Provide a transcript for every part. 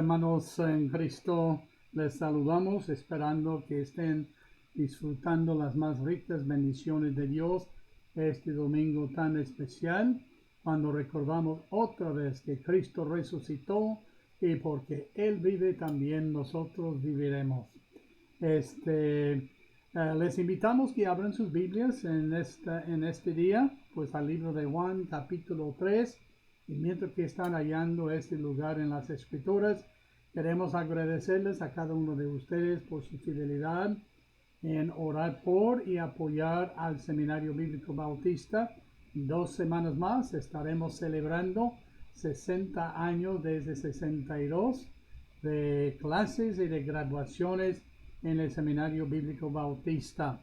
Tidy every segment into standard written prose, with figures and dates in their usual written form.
Hermanos en Cristo, les saludamos esperando que estén disfrutando las más ricas bendiciones de Dios este domingo tan especial, cuando recordamos otra vez que Cristo resucitó y porque Él vive también nosotros viviremos. Les invitamos que abran sus Biblias en este día, pues al libro de Juan capítulo 3. Y mientras que están hallando este lugar en las Escrituras, queremos agradecerles a cada uno de ustedes por su fidelidad en orar por y apoyar al Seminario Bíblico Bautista. 2 semanas más estaremos celebrando 60 años desde 62 de clases y de graduaciones en el Seminario Bíblico Bautista.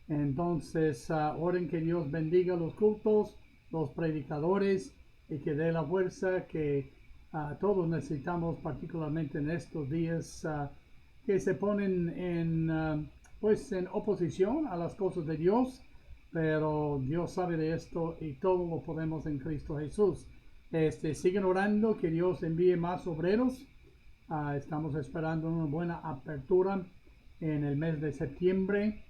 Entonces, oren que Dios bendiga los cultos, los predicadores, y que dé la fuerza que todos necesitamos, particularmente en estos días que se ponen en oposición a las cosas de Dios, pero Dios sabe de esto y todo lo podemos en Cristo Jesús. Siguen orando que Dios envíe más obreros. Estamos esperando una buena apertura en el mes de septiembre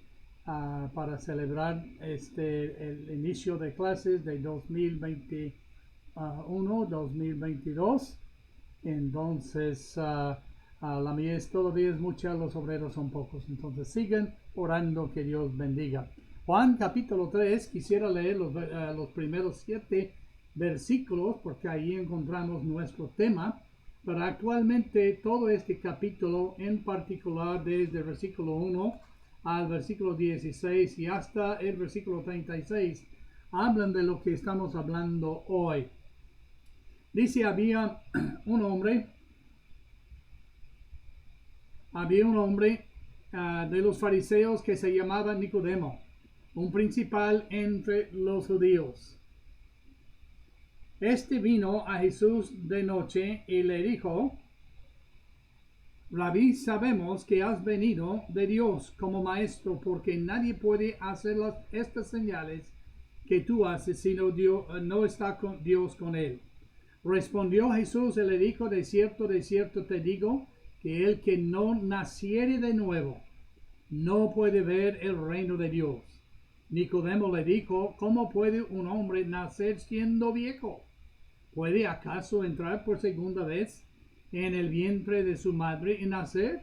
para celebrar el inicio de clases de 2021-2022. Entonces, la mies todavía es mucha, los obreros son pocos. Entonces, sigan orando, que Dios bendiga. Juan capítulo 3, quisiera leer los primeros 7 versículos, porque ahí encontramos nuestro tema. Pero actualmente todo este capítulo, en particular desde el versículo 1 al versículo 16 y hasta el versículo 36, hablan de lo que estamos hablando hoy. Dice, había un hombre de los fariseos que se llamaba Nicodemo, un principal entre los judíos. Este vino a Jesús de noche y le dijo: Rabí, sabemos que has venido de Dios como maestro, porque nadie puede hacer estas señales que tú haces si no está Dios con él. Respondió Jesús y le dijo: de cierto te digo, que el que no naciere de nuevo no puede ver el reino de Dios. Nicodemo le dijo: ¿cómo puede un hombre nacer siendo viejo? ¿Puede acaso entrar por segunda vez en el vientre de su madre y nacer?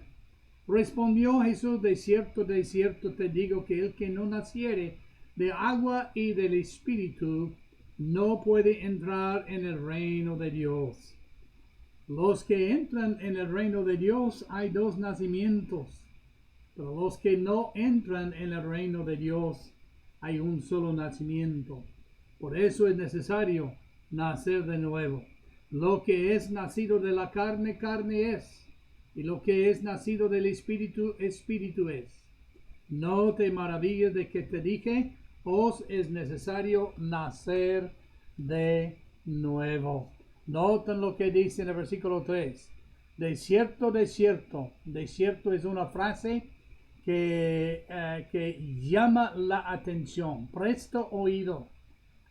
Respondió Jesús: de cierto te digo, que el que no naciere de agua y del Espíritu no puede entrar en el reino de Dios. Los que entran en el reino de Dios, hay 2 nacimientos, pero los que no entran en el reino de Dios, hay un solo nacimiento. Por eso es necesario nacer de nuevo. Lo que es nacido de la carne, carne es, y lo que es nacido del Espíritu, Espíritu es. No te maravilles de que te dije: os es necesario nacer de nuevo. Noten lo que dice en el versículo 3. De cierto es una frase que llama la atención. Presta oído.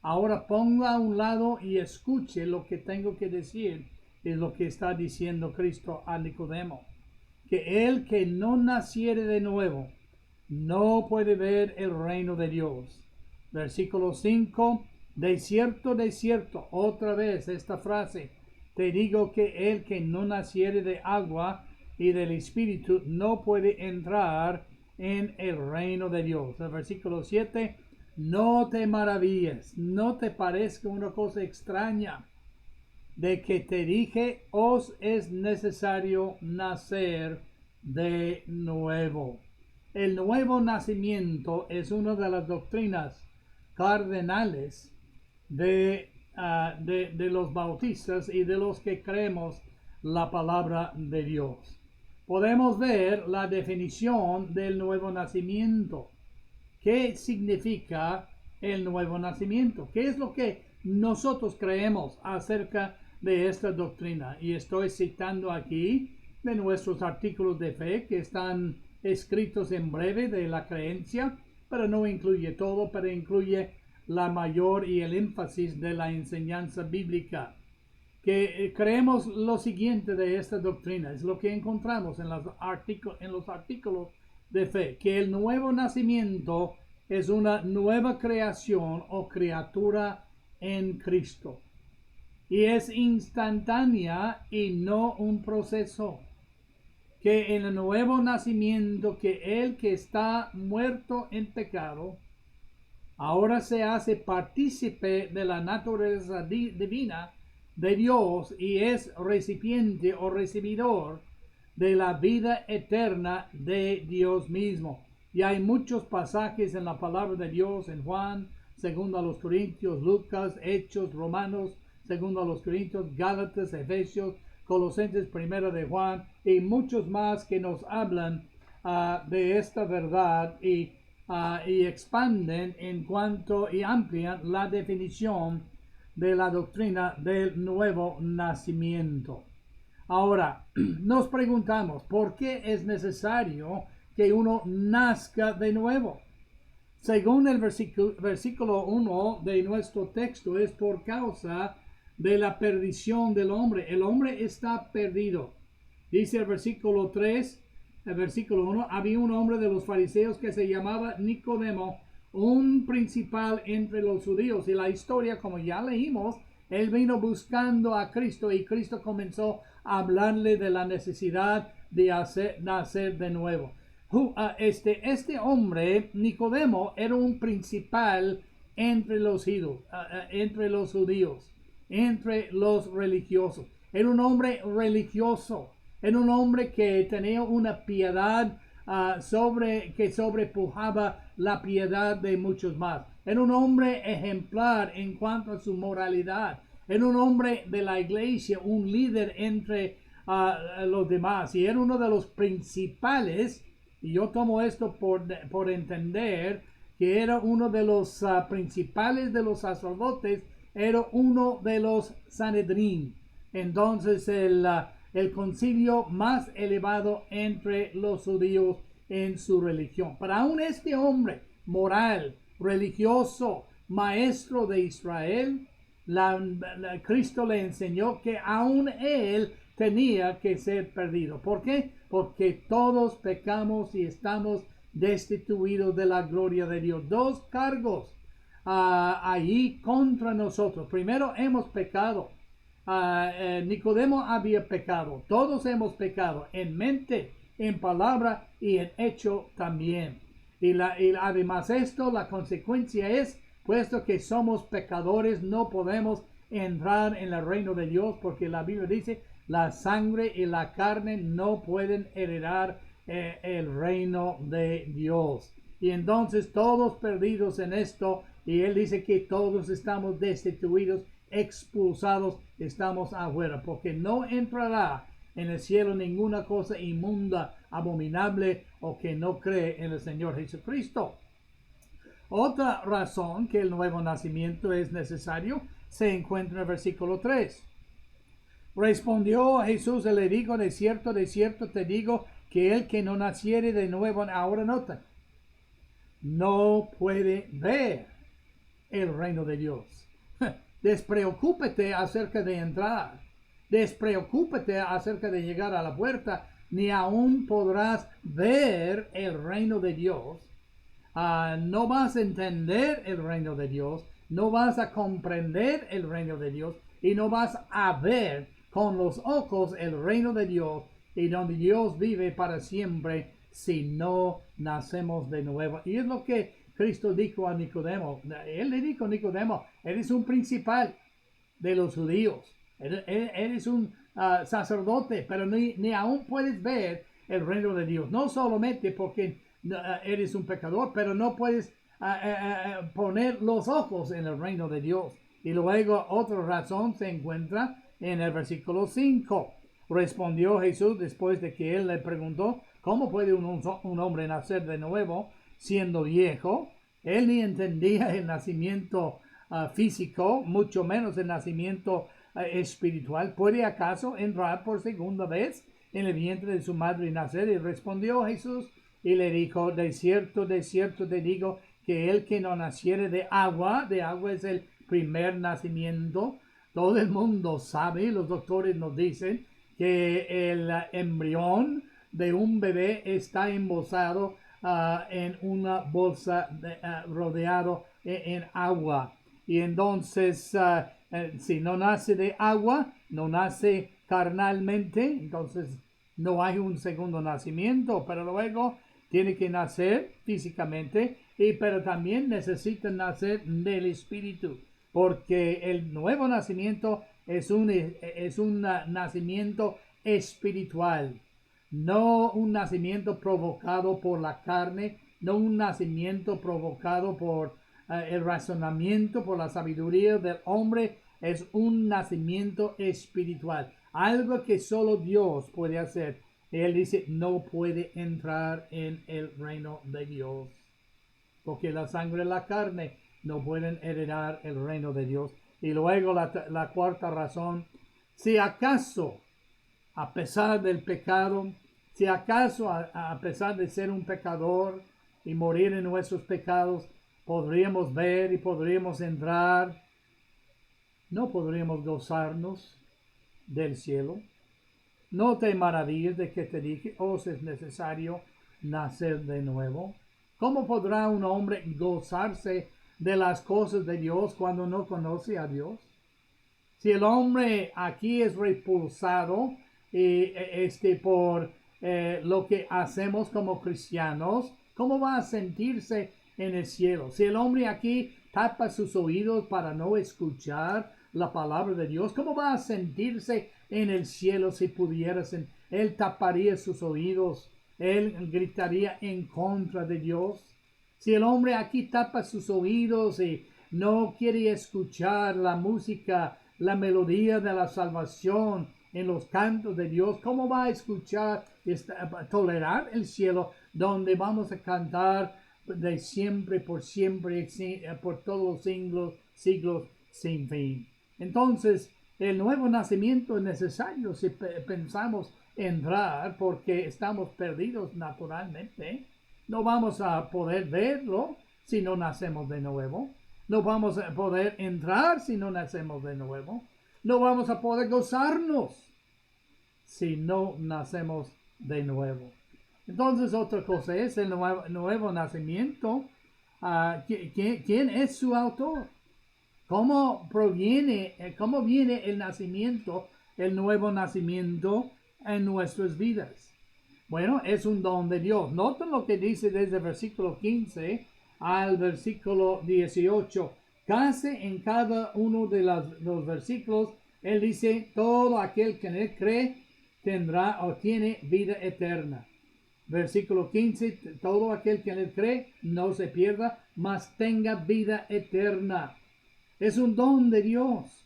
Ahora ponga a un lado y escuche lo que tengo que decir. Es lo que está diciendo Cristo a Nicodemo: que el que no naciere de nuevo no puede ver el reino de Dios. Versículo 5. De cierto, otra vez esta frase: te digo que el que no naciere de agua y del Espíritu no puede entrar en el reino de Dios. El versículo 7. No te maravilles, no te parezca una cosa extraña de que te dije: os es necesario nacer de nuevo. El nuevo nacimiento es una de las doctrinas cardenales de los bautistas y de los que creemos la palabra de Dios. Podemos ver la definición del nuevo nacimiento. ¿Qué significa el nuevo nacimiento? ¿Qué es lo que nosotros creemos acerca de esta doctrina? Y estoy citando aquí de nuestros artículos de fe que están escritos en breve de la creencia, pero no incluye todo, pero incluye la mayor y el énfasis de la enseñanza bíblica. Que creemos lo siguiente de esta doctrina, es lo que encontramos en los artículos de fe: que el nuevo nacimiento es una nueva creación o criatura en Cristo, y es instantánea y no un proceso. Que en el nuevo nacimiento, que el que está muerto en pecado ahora se hace partícipe de la naturaleza divina de Dios y es recipiente o recibidor de la vida eterna de Dios mismo. Y hay muchos pasajes en la palabra de Dios, en Juan, segundo a los Corintios, Lucas, Hechos, Romanos, segundo a los Corintios, Gálatas, Efesios, Colosenses, primera de Juan, y muchos más que nos hablan de esta verdad y expanden en cuanto y amplían la definición de la doctrina del nuevo nacimiento. Ahora, nos preguntamos: ¿por qué es necesario que uno nazca de nuevo? Según el versículo 1 de nuestro texto, es por causa de la perdición del hombre. El hombre está perdido. Dice el versículo 3, el versículo 1, había un hombre de los fariseos que se llamaba Nicodemo, un principal entre los judíos. Y la historia, como ya leímos, él vino buscando a Cristo y Cristo comenzó a hablarle de la necesidad de nacer de nuevo. Este hombre, Nicodemo, era un principal entre los judíos, entre los religiosos. Era un hombre religioso, era un hombre que tenía una piedad que sobrepujaba la piedad de muchos más. Era un hombre ejemplar en cuanto a su moralidad. Era un hombre de la iglesia, un líder entre los demás. Y era uno de los principales, y yo tomo esto por entender que era uno de los principales de los sacerdotes, era uno de los Sanedrín. Entonces el concilio más elevado entre los judíos en su religión. Pero aún este hombre moral, religioso, maestro de Israel, Cristo le enseñó que aún él tenía que ser perdido. ¿Por qué? Porque todos pecamos y estamos destituidos de la gloria de Dios. Dos cargos allí contra nosotros. Primero, hemos pecado. Nicodemo había pecado. Todos hemos pecado en mente, en palabra y en hecho también. Y además esto, la consecuencia es, puesto que somos pecadores, no podemos entrar en el reino de Dios, porque la Biblia dice, la sangre y la carne no pueden heredar el reino de Dios. Y entonces todos perdidos en esto, y él dice que todos estamos destituidos, expulsados, estamos afuera, porque no entrará en el cielo ninguna cosa inmunda, abominable o que no cree en el Señor Jesucristo. Otra razón que el nuevo nacimiento es necesario se encuentra en el versículo 3. Respondió Jesús y le dijo, de cierto te digo, que el que no naciere de nuevo, ahora nota, no puede ver el reino de Dios. Despreocúpate acerca de entrar. Despreocúpate acerca de llegar a la puerta. Ni aún podrás ver el reino de Dios. No vas a entender el reino de Dios. No vas a comprender el reino de Dios. Y no vas a ver con los ojos el reino de Dios. Y donde Dios vive para siempre si no nacemos de nuevo. Y es lo que Cristo dijo a Nicodemo. Él le dijo a Nicodemo, eres un principal de los judíos. Eres un sacerdote, pero ni aún puedes ver el reino de Dios. No solamente porque eres un pecador, pero no puedes poner los ojos en el reino de Dios. Y luego otra razón se encuentra en el versículo 5. Respondió Jesús después de que él le preguntó, ¿cómo puede un hombre nacer de nuevo siendo viejo? Él ni entendía el nacimiento físico, mucho menos el nacimiento espiritual. ¿Puede acaso entrar por segunda vez en el vientre de su madre y nacer? Y respondió Jesús y le dijo, de cierto te digo, que el que no naciere de agua es el primer nacimiento. Todo el mundo sabe, los doctores nos dicen, que el embrión de un bebé está embosado en una bolsa rodeado en agua. Y entonces, si no nace de agua, no nace carnalmente, entonces no hay un segundo nacimiento, pero luego tiene que nacer físicamente, pero también necesita nacer del Espíritu, porque el nuevo nacimiento es un nacimiento espiritual, no un nacimiento provocado por la carne, no un nacimiento provocado por el razonamiento, por la sabiduría del hombre. Es un nacimiento espiritual, algo que solo Dios puede hacer. Él dice, no puede entrar en el reino de Dios, porque la sangre y la carne no pueden heredar el reino de Dios. Y luego la cuarta razón, si acaso, a pesar del pecado, si acaso a pesar de ser un pecador y morir en nuestros pecados, podríamos ver y podríamos entrar, no podríamos gozarnos del cielo. no te maravilles de que te dije, os es necesario nacer de nuevo. ¿Cómo podrá un hombre gozarse de las cosas de Dios cuando no conoce a Dios? Si el hombre aquí es repulsado por lo que hacemos como cristianos, ¿cómo va a sentirse en el cielo? Si el hombre aquí tapa sus oídos para no escuchar la palabra de Dios, ¿cómo va a sentirse en el cielo si pudiera? Él taparía sus oídos, él gritaría en contra de Dios. Si el hombre aquí tapa sus oídos y no quiere escuchar la música, la melodía de la salvación en los cantos de Dios, ¿cómo va a escuchar, tolerar el cielo donde vamos a cantar de siempre, por todos los siglos sin fin? Entonces, el nuevo nacimiento es necesario si pensamos entrar, porque estamos perdidos naturalmente. No vamos a poder verlo si no nacemos de nuevo. No vamos a poder entrar si no nacemos de nuevo. No vamos a poder gozarnos si no nacemos de nuevo. Entonces, otra cosa es el nuevo nacimiento. ¿Quién es su autor? ¿Cómo viene el nacimiento, el nuevo nacimiento en nuestras vidas? Bueno, es un don de Dios. Noten lo que dice desde el versículo 15 al versículo 18. Casi en cada uno de los versículos, él dice, todo aquel que en él cree tendrá o tiene vida eterna. Versículo 15, todo aquel que en él cree no se pierda, mas tenga vida eterna. Es un don de Dios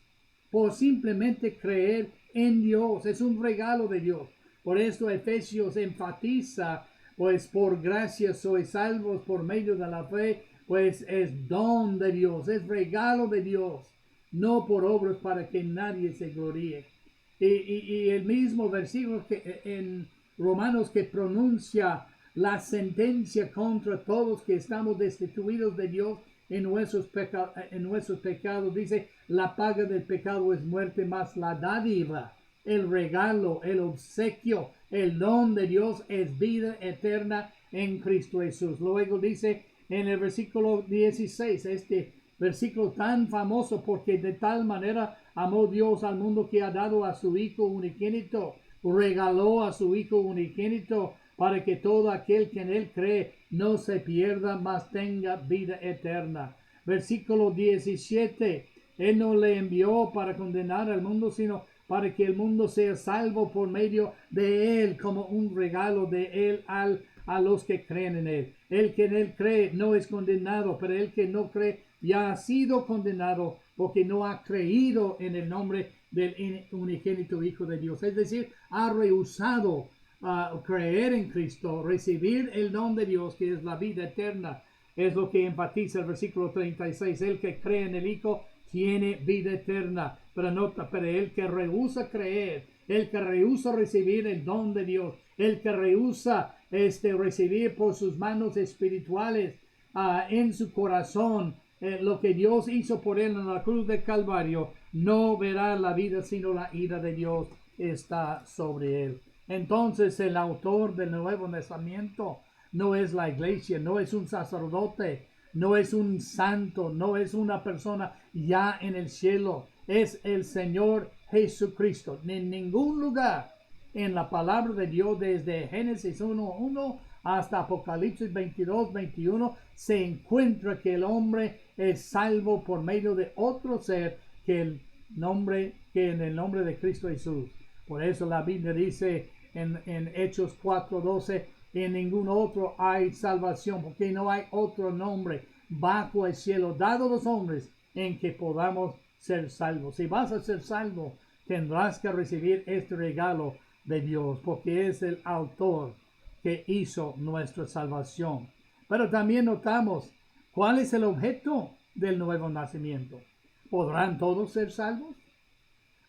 por simplemente creer en Dios. Es un regalo de Dios. Por esto Efesios enfatiza, pues por gracia sois salvos por medio de la fe, pues es don de Dios, es regalo de Dios, no por obras para que nadie se gloríe. Y el mismo versículo que en Romanos que pronuncia la sentencia contra todos que estamos destituidos de Dios en nuestros pecados, dice, la paga del pecado es muerte, mas la dádiva, el regalo, el obsequio, el don de Dios es vida eterna en Cristo Jesús. Luego dice en el versículo 16, este versículo tan famoso, porque de tal manera amó Dios al mundo que ha dado a su Hijo unigénito, regaló a su Hijo unigénito para que todo aquel que en él cree no se pierda, mas tenga vida eterna. Versículo 17, él no le envió para condenar al mundo, sino para que el mundo sea salvo por medio de él, como un regalo de él a los que creen en él. El que en él cree no es condenado, pero el que no cree ya ha sido condenado porque no ha creído en el nombre del unigénito Hijo de Dios. Es decir, ha rehusado creer en Cristo, recibir el don de Dios, que es la vida eterna. Es lo que enfatiza el versículo 36. El que cree en el Hijo tiene vida eterna. Pero el que rehúsa creer, el que rehúsa recibir el don de Dios, el que rehúsa recibir por sus manos espirituales en su corazón lo que Dios hizo por él en la cruz de Calvario, no verá la vida, sino la ira de Dios está sobre él. Entonces el autor del Nuevo Nacimiento no es la iglesia, no es un sacerdote, no es un santo, no es una persona ya en el cielo, es el Señor Jesucristo. En ningún lugar en la palabra de Dios, desde Génesis 1:1 hasta Apocalipsis 22:21, se encuentra que el hombre es salvo por medio de otro ser que en el nombre de Cristo Jesús. Por eso la Biblia dice en Hechos 4:12, en ningún otro hay salvación, porque no hay otro nombre bajo el cielo dado a los hombres en que podamos ser salvos. Si vas a ser salvo, tendrás que recibir este regalo de Dios, porque es el autor que hizo nuestra salvación. Pero también notamos cuál es el objeto del nuevo nacimiento. ¿Podrán todos ser salvos?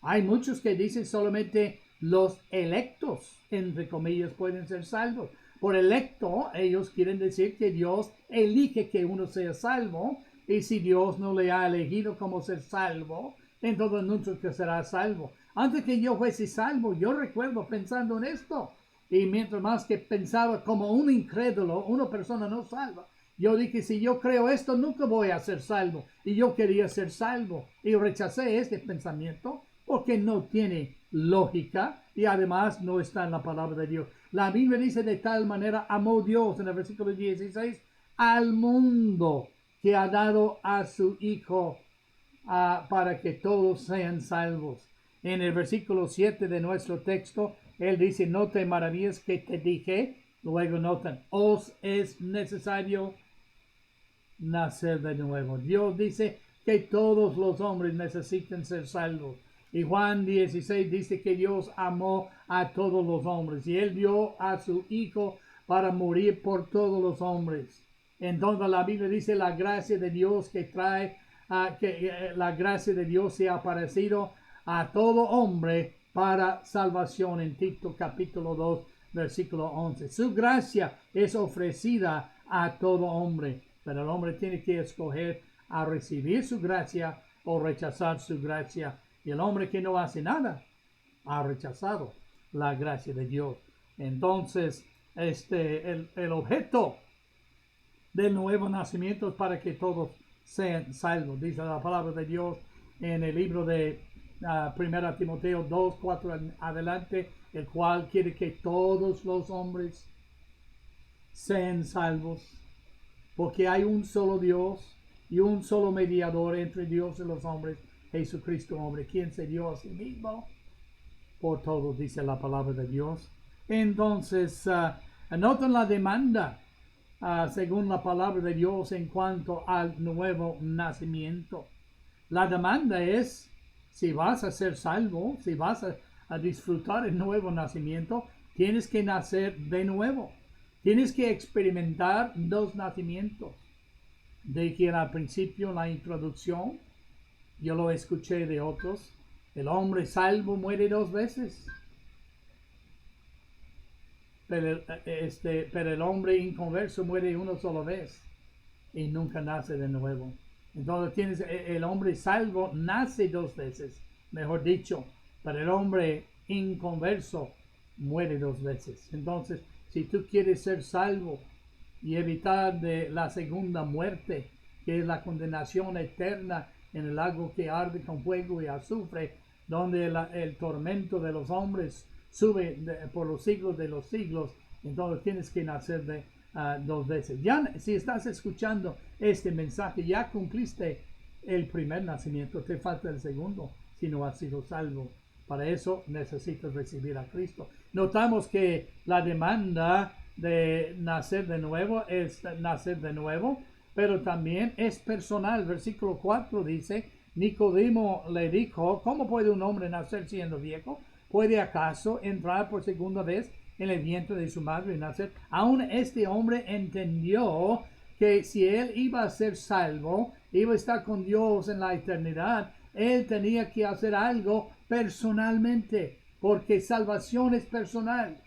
Hay muchos que dicen solamente los electos, entre comillas, pueden ser salvos. Por electo, ellos quieren decir que Dios elige que uno sea salvo, y si Dios no le ha elegido como ser salvo, entonces nunca será salvo. Antes que yo fuese salvo, yo recuerdo pensando en esto. Y mientras más que pensaba como un incrédulo, una persona no salva, yo dije, si yo creo esto, nunca voy a ser salvo. Y yo quería ser salvo. Y rechacé este pensamiento porque no tiene lógica y además no está en la palabra de Dios. La Biblia dice de tal manera amó Dios en el versículo 16 al mundo que ha dado a su Hijo para que todos sean salvos. En el versículo 7 de nuestro texto, él dice, no te maravilles que te dije, luego notan, os es necesario nacer de nuevo. Dios dice que todos los hombres necesitan ser salvos. Y Juan 16 dice que Dios amó a todos los hombres y él dio a su Hijo para morir por todos los hombres. Entonces la Biblia dice la gracia de Dios que trae, la gracia de Dios se ha aparecido a todo hombre para salvación en Tito capítulo 2 versículo 11. Su gracia es ofrecida a todo hombre, pero el hombre tiene que escoger a recibir su gracia o rechazar su gracia. Y el hombre que no hace nada ha rechazado la gracia de Dios. Entonces, el objeto del nuevo nacimiento es para que todos sean salvos. Dice la palabra de Dios en el libro de 1 Timoteo 2, 4 adelante, el cual quiere que todos los hombres sean salvos, porque hay un solo Dios y un solo mediador entre Dios y los hombres, Jesucristo hombre, quien se dio a sí mismo por todos, dice la palabra de Dios. Entonces, anoten la demanda según la palabra de Dios en cuanto al nuevo nacimiento. La demanda es, si vas a ser salvo, si vas a disfrutar el nuevo nacimiento, tienes que nacer de nuevo. Tienes que experimentar dos nacimientos. Dije al principio, en la introducción, yo lo escuché de otros, el hombre salvo muere dos veces. Pero el hombre inconverso muere una sola vez y nunca nace de nuevo. Entonces el hombre salvo nace dos veces, mejor dicho, pero el hombre inconverso muere dos veces. Entonces, si tú quieres ser salvo y evitar de la segunda muerte, que es la condenación eterna en el lago que arde con fuego y azufre, donde el tormento de los hombres sube por los siglos de los siglos, entonces tienes que nacer de dos veces. Ya si estás escuchando este mensaje, ya cumpliste el primer nacimiento, te falta el segundo si no has sido salvo. Para eso necesitas recibir a Cristo. Notamos que la demanda de nacer de nuevo es nacer de nuevo, pero también es personal. Versículo 4 dice, Nicodemo le dijo, ¿cómo puede un hombre nacer siendo viejo? ¿Puede acaso entrar por segunda vez en el vientre de su madre y nacer? Aún este hombre entendió que si él iba a ser salvo, iba a estar con Dios en la eternidad, él tenía que hacer algo personalmente, porque salvación es personal.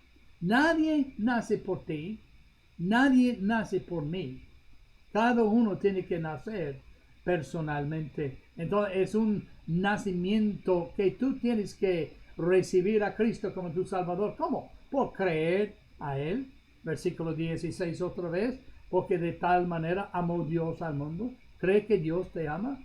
Nadie nace por ti, nadie nace por mí. Cada uno tiene que nacer personalmente. Entonces es un nacimiento que tú tienes que recibir a Cristo como tu Salvador. ¿Cómo? Por creer a Él. Versículo 16 otra vez. Porque de tal manera amó Dios al mundo. ¿Cree que Dios te ama?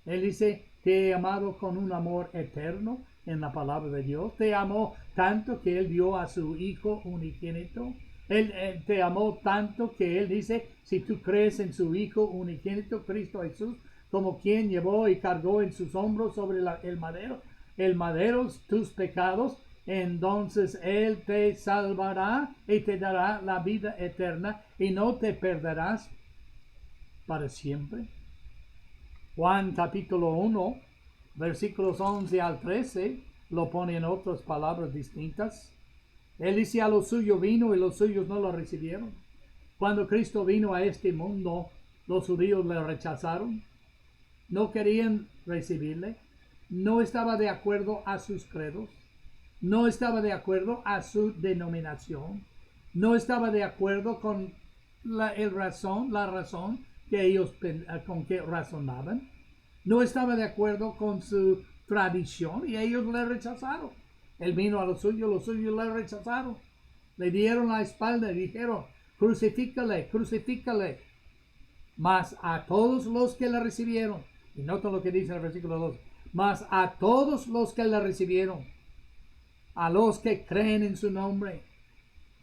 Él dice, te he amado con un amor eterno en la palabra de Dios. Te amó tanto que Él dio a su Hijo unigénito. Él te amó tanto que Él dice, si tú crees en su Hijo unigénito, Cristo Jesús, como quien llevó y cargó en sus hombros sobre el madero tus pecados, entonces Él te salvará y te dará la vida eterna y no te perderás para siempre. Juan capítulo 1, versículos 11 al 13, lo pone en otras palabras distintas. Él dice, a los suyos vino y los suyos no lo recibieron. Cuando Cristo vino a este mundo, los judíos le rechazaron. No querían recibirle. No estaba de acuerdo a sus credos. No estaba de acuerdo a su denominación. No estaba de acuerdo con la razón que ellos con que razonaban. No estaba de acuerdo con su tradición, y ellos le rechazaron. Él vino a los suyos le rechazaron. Le dieron la espalda y dijeron, crucifícale, crucifícale. Mas a todos los que le recibieron, y nota lo que dice en el versículo 2, mas a todos los que le recibieron, a los que creen en su nombre,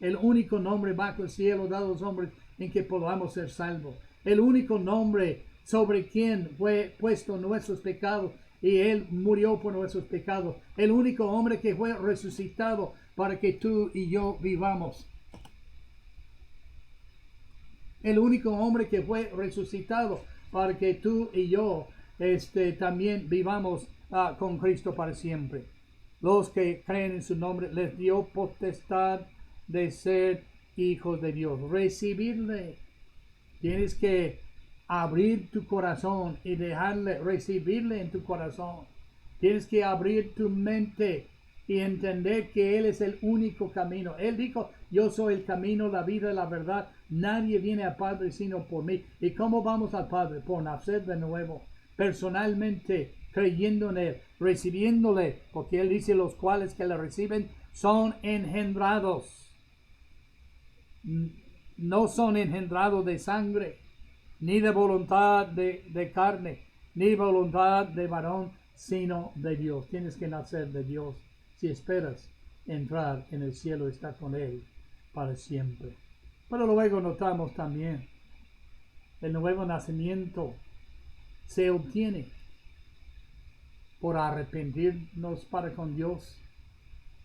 el único nombre bajo el cielo dado a los hombres en que podamos ser salvos, el único nombre sobre quien fue puesto nuestros pecados y él murió por nuestros pecados, el único hombre que fue resucitado para que tú y yo vivamos, el único hombre que fue resucitado para que tú y yo también vivamos con Cristo para siempre. Los que creen en su nombre les dio potestad de ser hijos de Dios, recibirle. Tienes que abrir tu corazón y dejarle recibirle en tu corazón. Tienes que abrir tu mente y entender que Él es el único camino. Él dijo, yo soy el camino, la vida y la verdad. Nadie viene al Padre sino por mí. ¿Y cómo vamos al Padre? Por nacer de nuevo, personalmente, creyendo en Él, recibiéndole, porque Él dice, los cuales que le reciben son engendrados. No son engendrados de sangre, ni de voluntad de carne, ni voluntad de varón, sino de Dios. Tienes que nacer de Dios si esperas entrar en el cielo y estar con Él para siempre. Pero luego notamos también, el nuevo nacimiento se obtiene por arrepentirnos para con Dios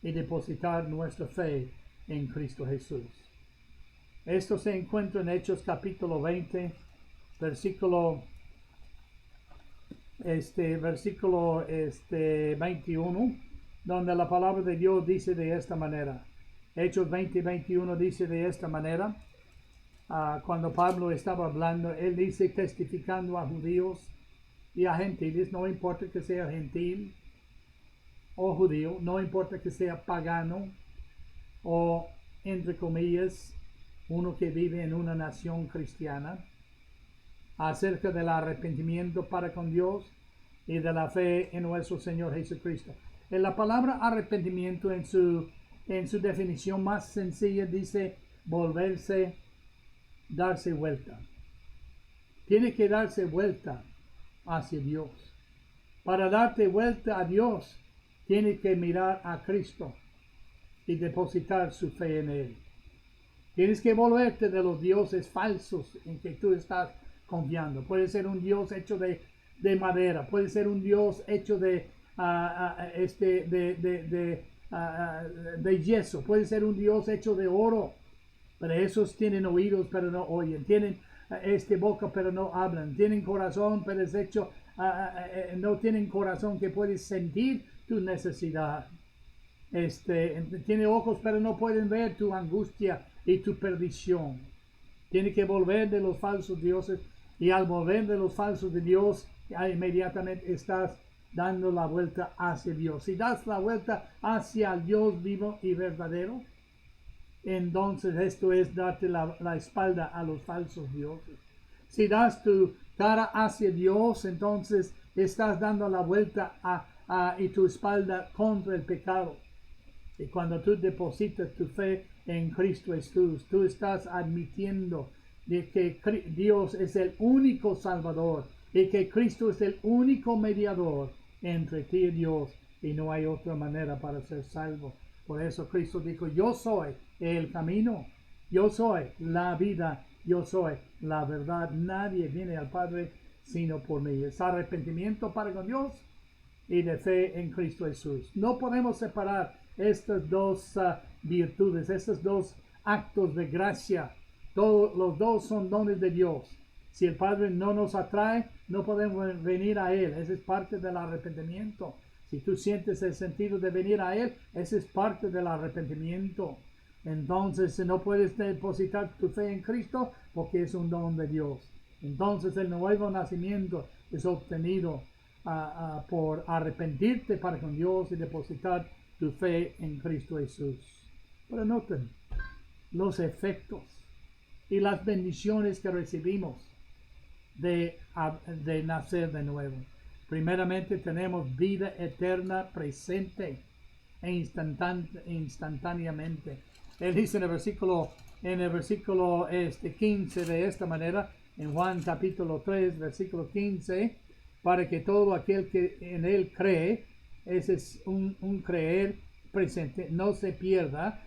y depositar nuestra fe en Cristo Jesús. Esto se encuentra en Hechos capítulo 20, versículo 21, donde la palabra de Dios dice de esta manera. Hechos 20, 21 dice de esta manera. Cuando Pablo estaba hablando, él dice, testificando a judíos y a gentiles, no importa que sea gentil o judío, no importa que sea pagano o, entre comillas, uno que vive en una nación cristiana, acerca del arrepentimiento para con Dios y de la fe en nuestro Señor Jesucristo. En la palabra arrepentimiento en su definición más sencilla dice volverse, darse vuelta. Tiene que darse vuelta hacia Dios. Para darte vuelta a Dios, tiene que mirar a Cristo y depositar su fe en Él. Tienes que volverte de los dioses falsos en que tú estás confiando. Puede ser un Dios hecho de madera, puede ser un Dios hecho de yeso, puede ser un Dios hecho de oro, pero esos tienen oídos pero no oyen, tienen boca pero no hablan, tienen corazón pero es hecho, no tienen corazón que puedes sentir tu necesidad. Tiene ojos pero no pueden ver tu angustia y tu perdición. Tiene que volver de los falsos dioses, y al volver de los falsos de Dios, inmediatamente estás dando la vuelta hacia Dios. Si das la vuelta hacia el Dios vivo y verdadero, entonces esto es darte la espalda a los falsos dioses. Si das tu cara hacia Dios, entonces estás dando la vuelta y tu espalda contra el pecado. Y cuando tú depositas tu fe en Cristo Jesús, tú estás admitiendo de que Dios es el único Salvador y que Cristo es el único mediador entre ti y Dios, y no hay otra manera para ser salvo. Por eso Cristo dijo, yo soy el camino, yo soy la vida, yo soy la verdad. Nadie viene al Padre sino por mí. Es arrepentimiento para con Dios y de fe en Cristo Jesús. No podemos separar estas dos virtudes, estos dos actos de gracia. Los dos son dones de Dios. Si el Padre no nos atrae, no podemos venir a Él. Esa es parte del arrepentimiento. Si tú sientes el sentido de venir a Él, esa es parte del arrepentimiento. Entonces no puedes depositar tu fe en Cristo porque es un don de Dios. Entonces el nuevo nacimiento es obtenido por arrepentirte para con Dios y depositar tu fe en Cristo Jesús. Pero noten los efectos y las bendiciones que recibimos de nacer de nuevo. Primeramente tenemos vida eterna presente e instantáneamente. Él dice en el versículo 15 de esta manera, en Juan capítulo 3, versículo 15, para que todo aquel que en él cree, ese es un creer presente, no se pierda,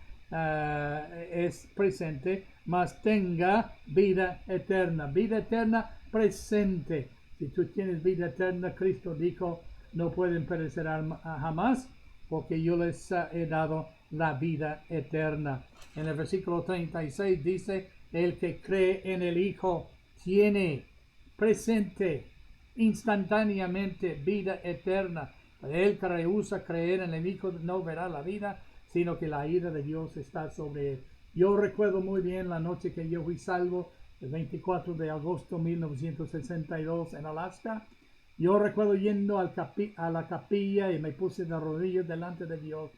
es presente, mas tenga vida eterna. Vida eterna presente. Si tú tienes vida eterna, Cristo dijo, no pueden perecer jamás, porque yo les he dado la vida eterna. En el versículo 36 dice, el que cree en el Hijo tiene presente, instantáneamente, vida eterna. El que rehúsa creer en el Hijo no verá la vida, sino que la ira de Dios está sobre él. Yo recuerdo muy bien la noche que yo fui salvo, el 24 de agosto de 1962 en Alaska. Yo recuerdo yendo a la capilla y me puse de rodillas delante de Dios.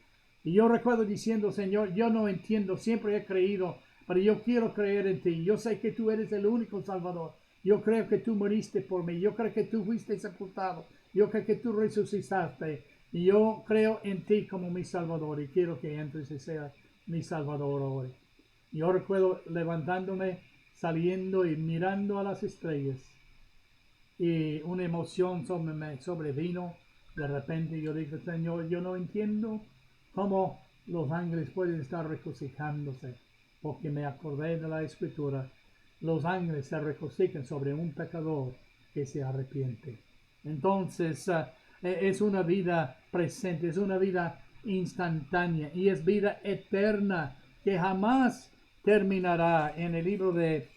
Y yo recuerdo diciendo, Señor, yo no entiendo, siempre he creído, pero yo quiero creer en ti. Yo sé que tú eres el único Salvador. Yo creo que tú moriste por mí. Yo creo que tú fuiste sepultado. Yo creo que tú resucitaste. Y yo creo en ti como mi Salvador. Y quiero que entres y seas mi Salvador hoy. Yo recuerdo levantándome, saliendo y mirando a las estrellas. Y una emoción me sobrevino. De repente yo dije, Señor, yo no entiendo cómo los ángeles pueden estar regocijándose. Porque me acordé de la Escritura. Los ángeles se regocijan sobre un pecador que se arrepiente. Entonces, es una vida presente, es una vida instantánea y es vida eterna que jamás terminará. En el libro de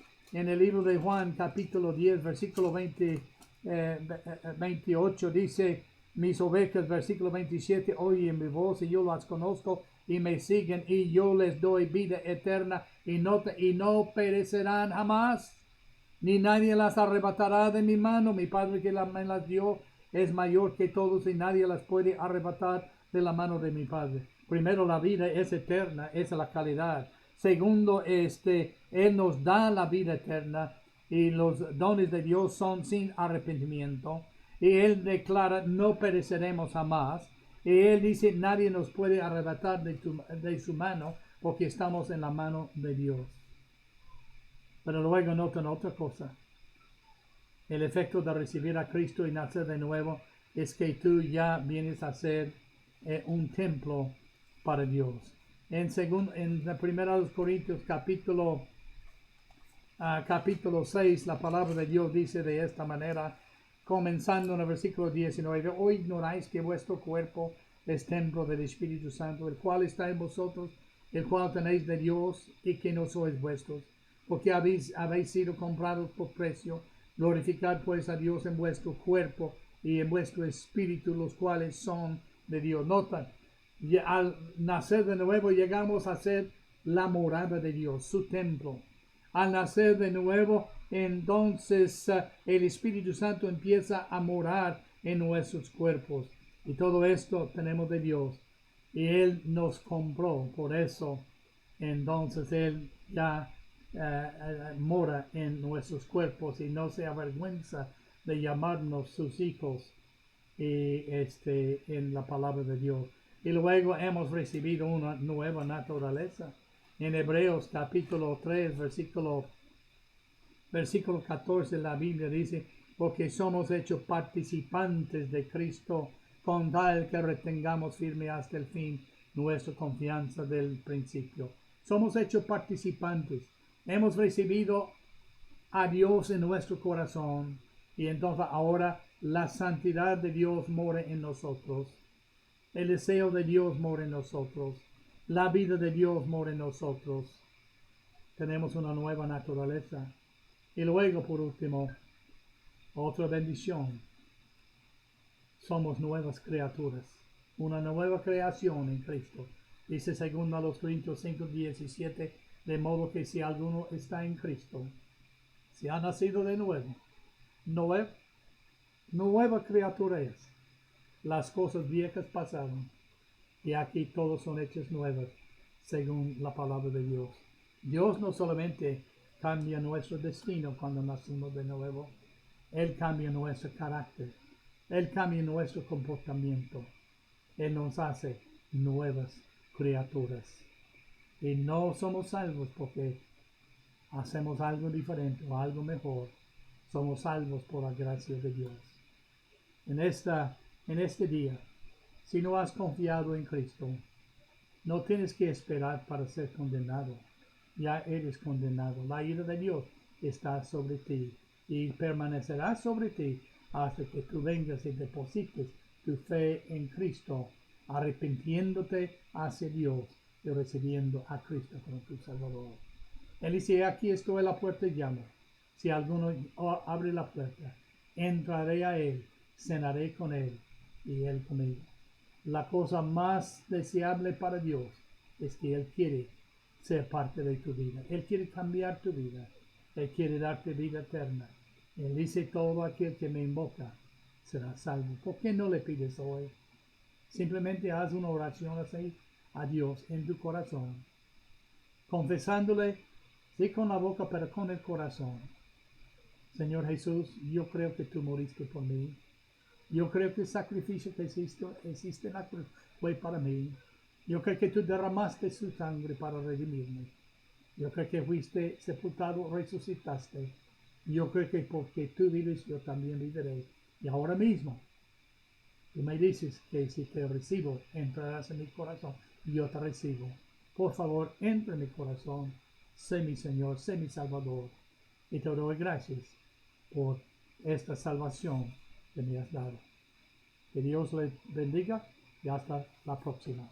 Juan, capítulo 10, versículo 28, dice, mis ovejas, versículo 27, oyen mi voz y yo las conozco y me siguen y yo les doy vida eterna y no perecerán jamás, ni nadie las arrebatará de mi mano. Mi Padre que me las dio es mayor que todos y nadie las puede arrebatar de la mano de mi Padre. Primero, la vida es eterna, es la calidad. Segundo, Él nos da la vida eterna y los dones de Dios son sin arrepentimiento. Y Él declara, no pereceremos jamás. Y Él dice, nadie nos puede arrebatar de su mano porque estamos en la mano de Dios. Pero luego notan otra cosa. El efecto de recibir a Cristo y nacer de nuevo es que tú ya vienes a ser un templo para Dios. En 1 Corintios capítulo 6, la palabra de Dios dice de esta manera, comenzando en el versículo 19, ¿o ignoráis que vuestro cuerpo es templo del Espíritu Santo, el cual está en vosotros, el cual tenéis de Dios y que no sois vuestros? Porque habéis sido comprados por precio. Glorificad pues a Dios en vuestro cuerpo y en vuestro espíritu, los cuales son de Dios. Notan, al nacer de nuevo llegamos a ser la morada de Dios, su templo. Al nacer de nuevo, entonces el Espíritu Santo empieza a morar en nuestros cuerpos. Y todo esto tenemos de Dios. Y Él nos compró, por eso entonces Él ya mora en nuestros cuerpos y no se avergüenza de llamarnos sus hijos en la palabra de Dios. Y luego hemos recibido una nueva naturaleza. En Hebreos capítulo 3, versículo 14, la Biblia dice, porque somos hechos participantes de Cristo, con tal que retengamos firme hasta el fin nuestra confianza del principio. Somos hechos participantes. Hemos recibido a Dios en nuestro corazón y entonces ahora la santidad de Dios mora en nosotros. El deseo de Dios mora en nosotros. La vida de Dios mora en nosotros. Tenemos una nueva naturaleza. Y luego, por último, otra bendición. Somos nuevas criaturas. Una nueva creación en Cristo. Dice segundo a los Corintios 5:17, de modo que si alguno está en Cristo, si ha nacido de nuevo, nueva criatura es. Las cosas viejas pasaron y aquí todos son hechas nuevas, según la palabra de Dios. Dios no solamente cambia nuestro destino cuando nacimos de nuevo, Él cambia nuestro carácter. Él cambia nuestro comportamiento. Él nos hace nuevas criaturas. Y no somos salvos porque hacemos algo diferente o algo mejor. Somos salvos por la gracia de Dios. En este día, si no has confiado en Cristo, no tienes que esperar para ser condenado. Ya eres condenado. La ira de Dios está sobre ti y permanecerá sobre ti hasta que tú vengas y deposites tu fe en Cristo, arrepintiéndote hacia Dios y recibiendo a Cristo como tu Salvador. Él dice, aquí estoy a la puerta y llamo. Si alguno abre la puerta, entraré a Él, cenaré con Él y Él conmigo. La cosa más deseable para Dios es que Él quiere ser parte de tu vida. Él quiere cambiar tu vida. Él quiere darte vida eterna. Él dice, todo aquel que me invoca será salvo. ¿Por qué no le pides hoy? Simplemente haz una oración así a Dios en tu corazón, confesándole, sí con la boca, pero con el corazón. Señor Jesús, yo creo que tú moriste por mí. Yo creo que el sacrificio que existe en la cruz fue para mí. Yo creo que tú derramaste su sangre para redimirme. Yo creo que fuiste sepultado, resucitaste. Yo creo que porque tú vives, yo también viviré. Y ahora mismo, tú me dices que si te recibo, entrarás en mi corazón. Y yo te recibo. Por favor, entra en mi corazón. Sé mi Señor, sé mi Salvador. Y te doy gracias por esta salvación que me has dado. Que Dios les bendiga y hasta la próxima.